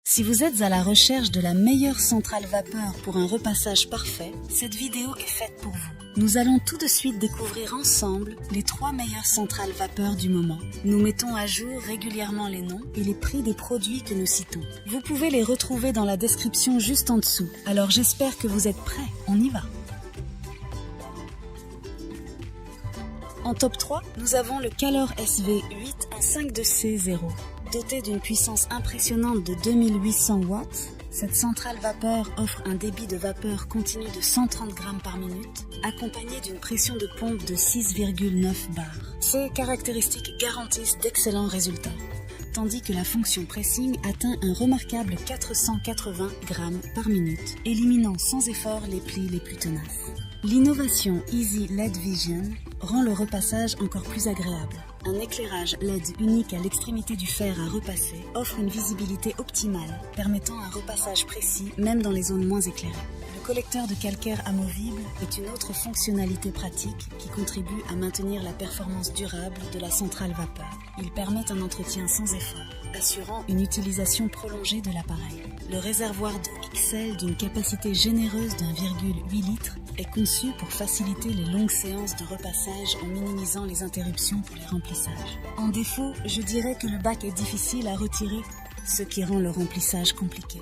Si vous êtes à la recherche de la meilleure centrale vapeur pour un repassage parfait, cette vidéo est faite pour vous. Nous allons tout de suite découvrir ensemble les 3 meilleures centrales vapeur du moment. Nous mettons à jour régulièrement les noms et les prix des produits que nous citons. Vous pouvez les retrouver dans la description juste en dessous. Alors j'espère que vous êtes prêts, on y va. En top 3, nous avons le Calor SV8 en 5.2C0. Dotée d'une puissance impressionnante de 2800 watts, cette centrale vapeur offre un débit de vapeur continu de 130 grammes par minute, accompagné d'une pression de pompe de 6,9 bars. Ces caractéristiques garantissent d'excellents résultats, tandis que la fonction pressing atteint un remarquable 480 grammes par minute, éliminant sans effort les plis les plus tenaces. L'innovation Easy LED Vision rend le repassage encore plus agréable. Un éclairage LED unique à l'extrémité du fer à repasser offre une visibilité optimale, permettant un repassage précis même dans les zones moins éclairées. Le collecteur de calcaire amovible est une autre fonctionnalité pratique qui contribue à maintenir la performance durable de la centrale vapeur. Il permet un entretien sans effort, assurant une utilisation prolongée de l'appareil. Le réservoir d'eau XL d'une capacité généreuse d'1,8 litre est conçu pour faciliter les longues séances de repassage en minimisant les interruptions pour les remplissages. En défaut, je dirais que le bac est difficile à retirer, ce qui rend le remplissage compliqué.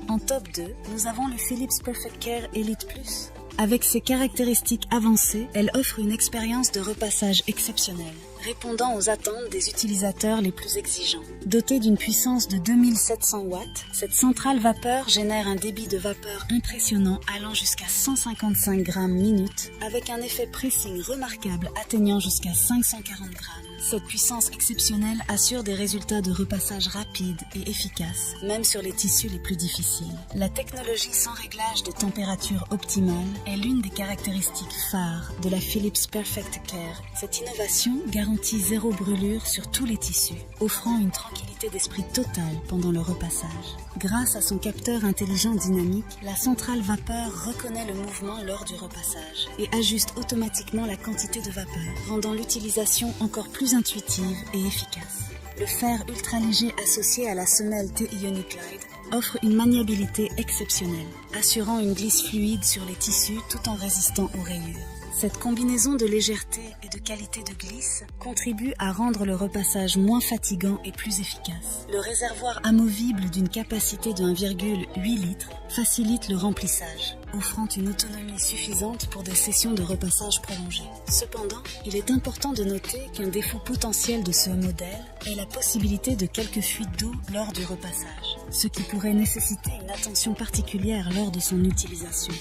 En top 2, nous avons le Philips Perfect Care Elite Plus. Avec ses caractéristiques avancées, elle offre une expérience de repassage exceptionnelle, répondant aux attentes des utilisateurs les plus exigeants. Dotée d'une puissance de 2700 watts, cette centrale vapeur génère un débit de vapeur impressionnant allant jusqu'à 155 grammes minute, avec un effet pressing remarquable atteignant jusqu'à 540 grammes. Cette puissance exceptionnelle assure des résultats de repassage rapides et efficaces, même sur les tissus les plus difficiles. La technologie sans réglage de température optimale est l'une des caractéristiques phares de la Philips Perfect Care. Cette innovation garantit zéro brûlure sur tous les tissus, offrant une tranquillité d'esprit totale pendant le repassage. Grâce à son capteur intelligent dynamique, la centrale vapeur reconnaît le mouvement lors du repassage et ajuste automatiquement la quantité de vapeur, rendant l'utilisation encore plus intuitive et efficace. Le fer ultra léger associé à la semelle T-Ionic Glide offre une maniabilité exceptionnelle, assurant une glisse fluide sur les tissus tout en résistant aux rayures. Cette combinaison de légèreté et de qualité de glisse contribue à rendre le repassage moins fatigant et plus efficace. Le réservoir amovible d'une capacité de 1,8 litre facilite le remplissage, offrant une autonomie suffisante pour des sessions de repassage prolongées. Cependant, il est important de noter qu'un défaut potentiel de ce modèle est la possibilité de quelques fuites d'eau lors du repassage, ce qui pourrait nécessiter une attention particulière lors de son utilisation.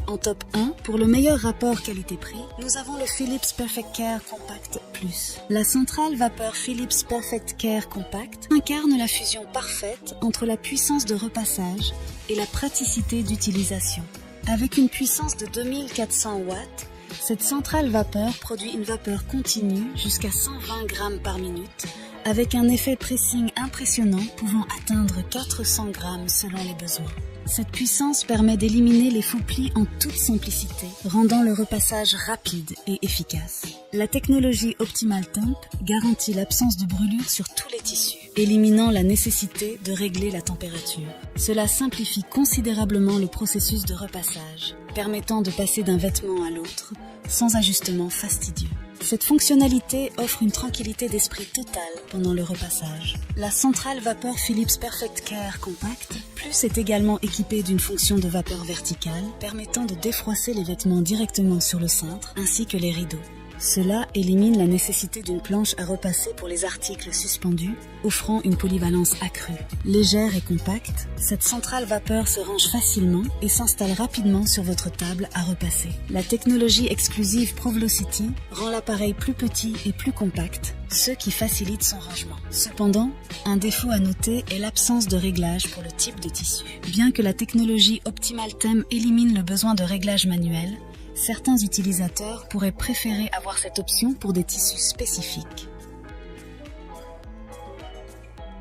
En top 1, pour le meilleur rapport qualité-prix, nous avons le Philips Perfect Care Compact Plus. La centrale vapeur Philips Perfect Care Compact incarne la fusion parfaite entre la puissance de repassage et la praticité d'utilisation. Avec une puissance de 2400 watts, cette centrale vapeur produit une vapeur continue jusqu'à 120 grammes par minute, avec un effet pressing impressionnant pouvant atteindre 400 grammes selon les besoins. Cette puissance permet d'éliminer les faux plis en toute simplicité, rendant le repassage rapide et efficace. La technologie Optimal Temp garantit l'absence de brûlure sur tous les tissus, éliminant la nécessité de régler la température. Cela simplifie considérablement le processus de repassage, permettant de passer d'un vêtement à l'autre sans ajustement fastidieux. Cette fonctionnalité offre une tranquillité d'esprit totale pendant le repassage. La centrale vapeur Philips Perfect Care Compact Plus est également équipée d'une fonction de vapeur verticale permettant de défroisser les vêtements directement sur le cintre ainsi que les rideaux. Cela élimine la nécessité d'une planche à repasser pour les articles suspendus, offrant une polyvalence accrue. Légère et compacte, cette centrale vapeur se range facilement et s'installe rapidement sur votre table à repasser. La technologie exclusive ProVelocity rend l'appareil plus petit et plus compact, ce qui facilite son rangement. Cependant, un défaut à noter est l'absence de réglage pour le type de tissu. Bien que la technologie Optimal Temp élimine le besoin de réglage manuel, certains utilisateurs pourraient préférer avoir cette option pour des tissus spécifiques.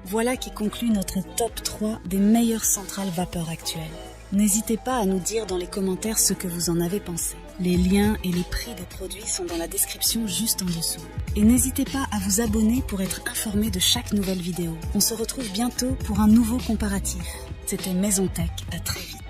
Voilà qui conclut notre top 3 des meilleures centrales vapeur actuelles. N'hésitez pas à nous dire dans les commentaires ce que vous en avez pensé. Les liens et les prix des produits sont dans la description juste en dessous. Et n'hésitez pas à vous abonner pour être informé de chaque nouvelle vidéo. On se retrouve bientôt pour un nouveau comparatif. C'était Maison Tech, à très vite.